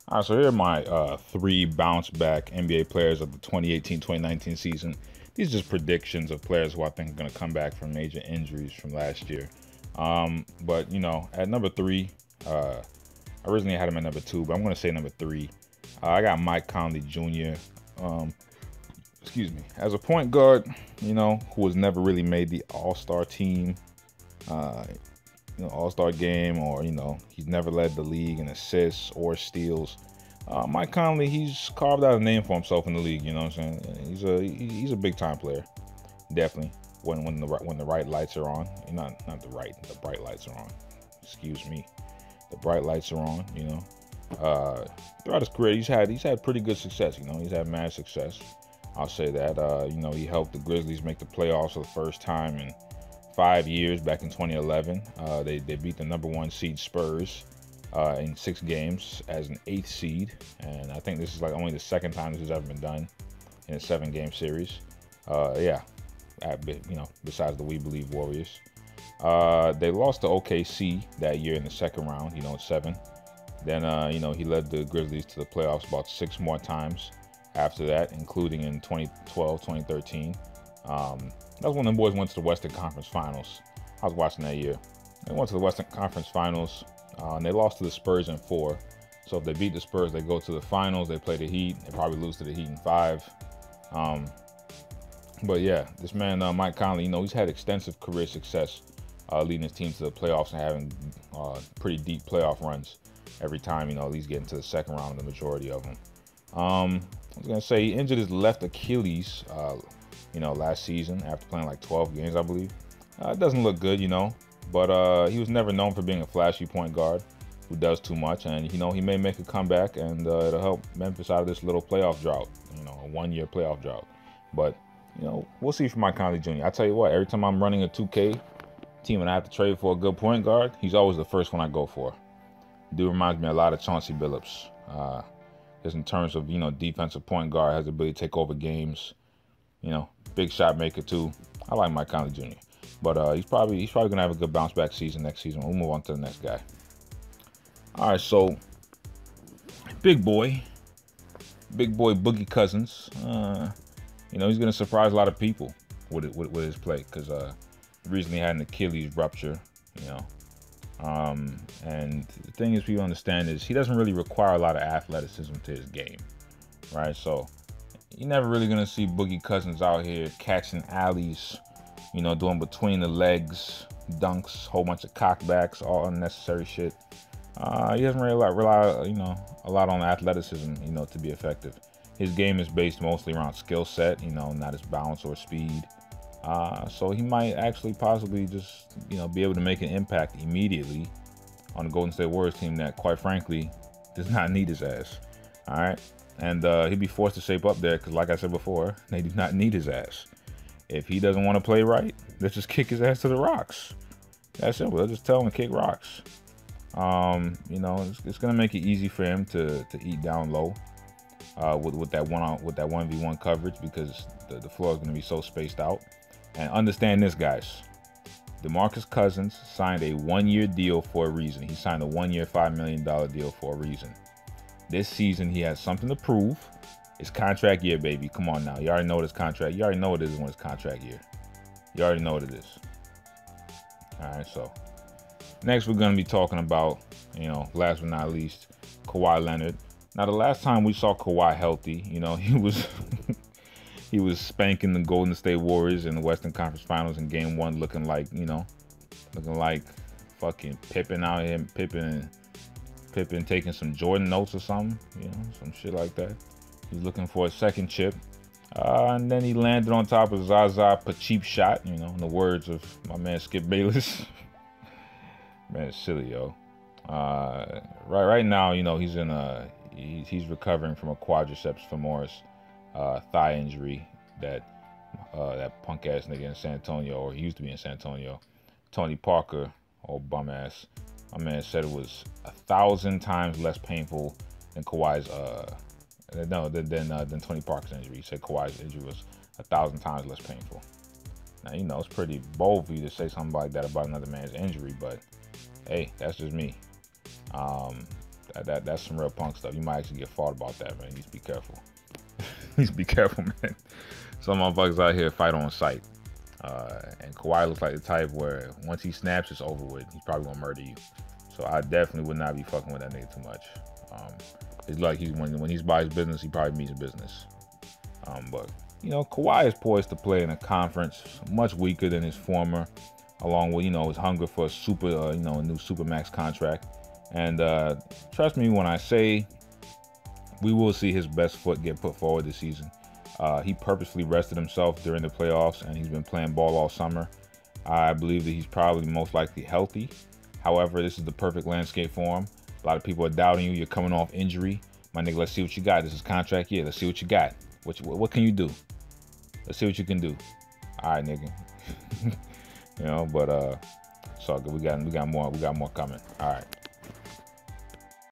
All right, so here are my three bounce back NBA players of the 2018-2019 season. These are just predictions of players who I think are going to come back from major injuries from last year. But, at number three, I originally had him at number two, but I'm going to say number three. I got Mike Conley Jr., excuse me, as a point guard, who was never really made the All-Star team, All-Star game, or, he's never led the league in assists or steals. Mike Conley, he's carved out a name for himself in the league. You know what I'm saying? He's a big time player, definitely. When the right lights are on, the bright lights are on. Excuse me, the bright lights are on. Throughout his career, he's had pretty good success. He's had mad success. I'll say that. He helped the Grizzlies make the playoffs for the first time in 5 years back in 2011. They beat the number one seed Spurs in 6 games as an 8th seed, and I think this is like only the second time this has ever been done in a 7-game series. Besides the We Believe Warriors. They lost to OKC that year in the second round, at 7. Then, he led the Grizzlies to the playoffs about 6 more times after that, including in 2012, 2013. That was when the boys went to the Western Conference Finals. I was watching that year. They went to the Western Conference Finals, and they lost to the Spurs in 4. So if they beat the Spurs, they go to the finals. They play the Heat. They probably lose to the Heat in 5. But yeah, this man, Mike Conley, he's had extensive career success leading his team to the playoffs and having pretty deep playoff runs every time, at least getting to the second round, the majority of them. I was going to say he injured his left Achilles, last season after playing like 12 games, I believe. It doesn't look good, but he was never known for being a flashy point guard who does too much. And, he may make a comeback, and it'll help Memphis out of this little playoff drought, a 1-year playoff drought. But, we'll see from Mike Conley Jr. I tell you what, every time I'm running a 2K team and I have to trade for a good point guard, he's always the first one I go for. Dude reminds me a lot of Chauncey Billups. Just in terms of, defensive point guard, has the ability to take over games, big shot maker too. I like Mike Conley Jr. But he's probably gonna have a good bounce back season next season. We'll move on to the next guy. All right, so big boy Boogie Cousins. He's gonna surprise a lot of people with his play because recently had an Achilles rupture. And the thing is, people understand is he doesn't really require a lot of athleticism to his game, right? So you're never really gonna see Boogie Cousins out here catching alleys, doing between the legs dunks, whole bunch of cockbacks, all unnecessary shit. He doesn't really rely, a lot on athleticism, to be effective. His game is based mostly around skill set, not his balance or speed. So he might actually possibly just, be able to make an impact immediately on the Golden State Warriors team that, quite frankly, does not need his ass. All right. And he'd be forced to shape up there because, like I said before, they do not need his ass. If he doesn't want to play right, let's just kick his ass to the rocks. That's simple. Let's just tell him to kick rocks. It's going to make it easy for him to eat down low with that 1v1 coverage because the floor is going to be so spaced out. And understand this, guys. Demarcus Cousins signed a 1-year deal for a reason. He signed a 1-year, $5 million deal for a reason. This season, he has something to prove. It's contract year, baby. Come on now. You already know what his contract. You already know what it is when it's contract year. You already know what it is. All right, so next we're going to be talking about, last but not least, Kawhi Leonard. Now, the last time we saw Kawhi healthy, he was he was spanking the Golden State Warriors in the Western Conference Finals in Game 1, looking like fucking Pippen out here, Pippen taking some Jordan notes or something, some shit like that. He's looking for a second chip. And then he landed on top of Zaza Pacheep shot, in the words of my man Skip Bayless. Man, it's silly, yo. Right now, he's recovering from a quadriceps femoris thigh injury that punk ass nigga in San Antonio, or he used to be in San Antonio, Tony Parker, old bum ass. My man said it was 1,000 times less painful than Kawhi's than Tony Parker's injury. He said Kawhi's injury was 1,000 times less painful. Now, it's pretty bold for you to say something like that about another man's injury, but hey, that's just me. That's some real punk stuff. You might actually get fought about that, man. You just be careful. Just be careful, man. Some motherfuckers out here fight on sight. And Kawhi looks like the type where once he snaps, it's over with. He's probably gonna murder you. So I definitely would not be fucking with that nigga too much. It's like when he's by his business, he probably means business. But you know, Kawhi is poised to play in a conference much weaker than his former, along with, you know, his hunger for a super, a new supermax contract. And trust me when I say we will see his best foot get put forward this season. He purposely rested himself during the playoffs, and he's been playing ball all summer. I believe that he's probably most likely healthy. However, this is the perfect landscape for him. A lot of people are doubting you. You're coming off injury. My nigga, let's see what you got. This is contract year. Let's see what you got. What can you do? Let's see what you can do. All right, nigga. You know, but it's all good. We got more coming. All right.